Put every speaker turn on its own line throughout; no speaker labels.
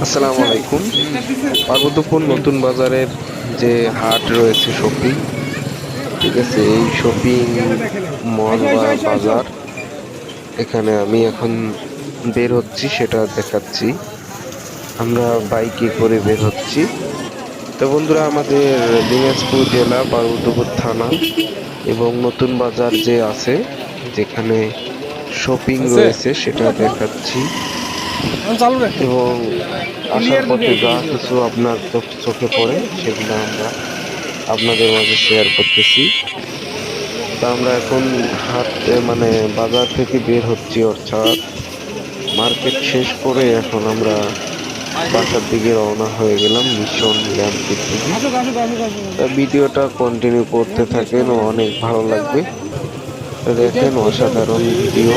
আসসালামু আলাইকুম। পার্বতীপুর নতুন বাজারের যে হাট রয়েছে, শপিং, ঠিক আছে, এই শপিং মল বা বাজার, এখানে আমি এখন বের হচ্ছি, সেটা দেখাচ্ছি। আমরা বাইকে করে বের হচ্ছি। তো বন্ধুরা, আমাদের দিনাজপুর জেলা পার্বতীপুর থানা এবং নতুন বাজার যে আছে, যেখানে শপিং রয়েছে, সেটা দেখাচ্ছি। এবং আসার পথে যা কিছু আপনার চোখে পড়ে সেগুলো আমরা আপনাদের মাঝে শেয়ার করতেছি। তা আমরা এখন মানে বাজার থেকে বের হচ্ছি, অর্থাৎ মার্কেট শেষ করে এখন আমরা বাসার দিকে রওনা হয়ে গেলাম মিশন ল্যাম্পের দিকে। তা ভিডিওটা কন্টিনিউ করতে থাকেন, ও অনেক ভালো লাগবে। তা দেখেন, অসাধারণ ভিডিও।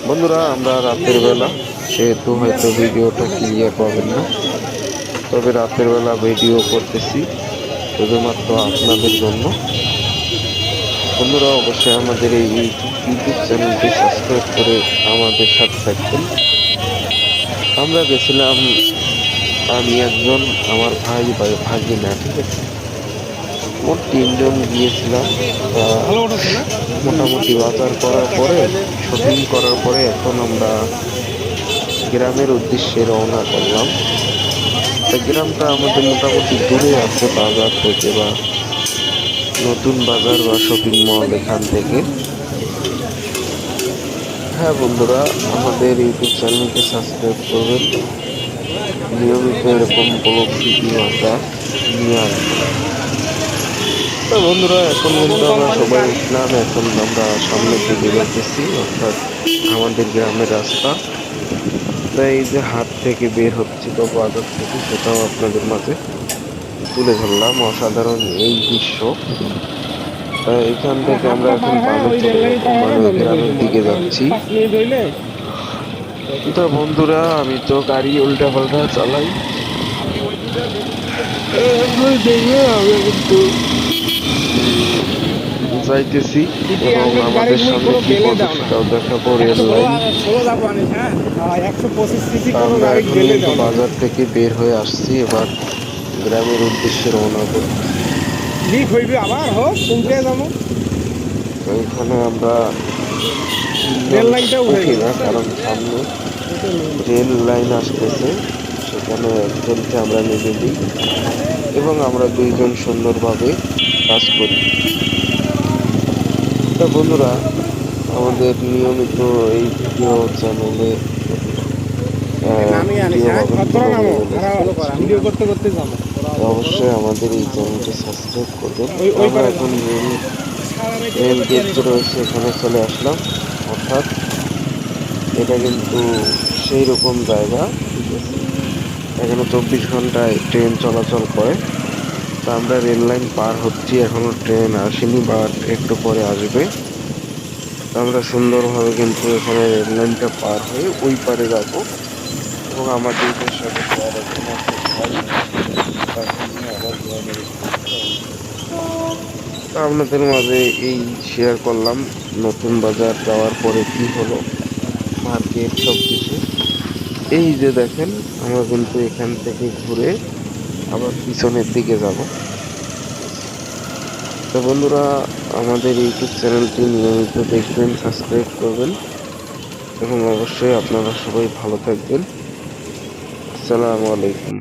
বন্ধুরা, আমরা রাতের বেলা, সেহেতু হয়তো ভিডিওটা ক্লিয়ার পাবেন না, তবে রাতের বেলা ভিডিও করতেছি শুধুমাত্র আপনাদের জন্য। বন্ধুরা, অবশ্যই আমাদের এই ইউটিউব চ্যানেলটি সাবস্ক্রাইব করে আমাদের সাথে থাকবেন। আমরা গেছিলাম, আমি একজন, আমার ভাই ভাগিনা, ঠিক আছে, মোট তিনজন গিয়েছিলাম। মোটামুটি বাজার করার পরে, শপিং করার পরে এখন আমরা গ্রামের উদ্দেশ্যে রওনা করলাম। তা গ্রামটা আমাদের মোটামুটি দূরে আছে বাজার থেকে, বা নতুন বাজার বা শপিং মল এখান থেকে। হ্যাঁ বন্ধুরা, আমাদের ইউটিউব চ্যানেলকে সাবস্ক্রাইব করবেন। নিয়মিত এরকম ব্লগ ভিডিও আমরা নিয়ে আসবো। তো বন্ধুরা, এখন কিন্তু আমরা সবাই উঠলাম, এখন আমরা সামনের দিকে যাচ্ছি, অর্থাৎ আমাদের গ্রামের রাস্তা। তাই এই যে হাট থেকে বের হচ্ছি বা বাজার থেকে, সেটাও আপনাদের মাঝে তুলে ধরলাম। অসাধারণ এই দৃশ্য। এখান থেকে আমরা এখন বামে চলে যাবো, মানে ওই গ্রামের দিকে যাচ্ছি। তো বন্ধুরা, আমি তো গাড়ি উল্টা পাল্টা চালাই, আমি কিন্তু যাইতেছি, এবং আমাদের সামনে কি পড়বে সেটাও দেখাবো, রেল লাইন। আমরা এখন কিন্তু বাজার থেকে বের হয়ে আসছি, এবার গ্রামের উদ্দেশ্যে রওনা করব। তো এখানে আমরা উঠি না, কারণ সামনে রেল লাইন আসতেছে, সেখানে একজনকে আমরা নেমে দিই এবং আমরা দুইজন সুন্দরভাবে কাজ করি। তা বন্ধুরা, আমাদের নিয়মিত এই ভিডিও চ্যানেলে অবশ্যই আমাদের এই চ্যানেলটি সাবস্ক্রাইব করবেন। আমরা এখন রেল গেট যে রয়েছে এখানে চলে আসলাম, অর্থাৎ এটা কিন্তু সেই রকম জায়গা, ঠিক আছে, এখানে 24 ঘন্টায় ট্রেন চলাচল করে। তা আমরা রেল লাইন পার হচ্ছি, এখনো ট্রেন আসেনি বা একটু পরে আসবে। আমরা সুন্দরভাবে কিন্তু এখানে রেল লাইনটা পার হয়ে ওই পারে যাবো, এবং আমাদের যে সাথে আরেকজন আছে ভাই, তাকে নিয়ে আবার গ্রামের উদ্দেশ্যে তা আপনাদের মাঝে এই শেয়ার করলাম। নতুন বাজার যাওয়ার পরে কি হলো, মার্কেট সব কিছু। এই যে দেখেন, আমরা কিন্তু এখান থেকে ঘুরে আবার পিছনের দিকে যাব। তো বন্ধুরা, আমাদের ইউটিউব চ্যানেলটি নিয়মিত দেখবেন, সাবস্ক্রাইব করবেন, এবং অবশ্যই আপনারা সবাই ভালো থাকবেন। আসসালামু আলাইকুম।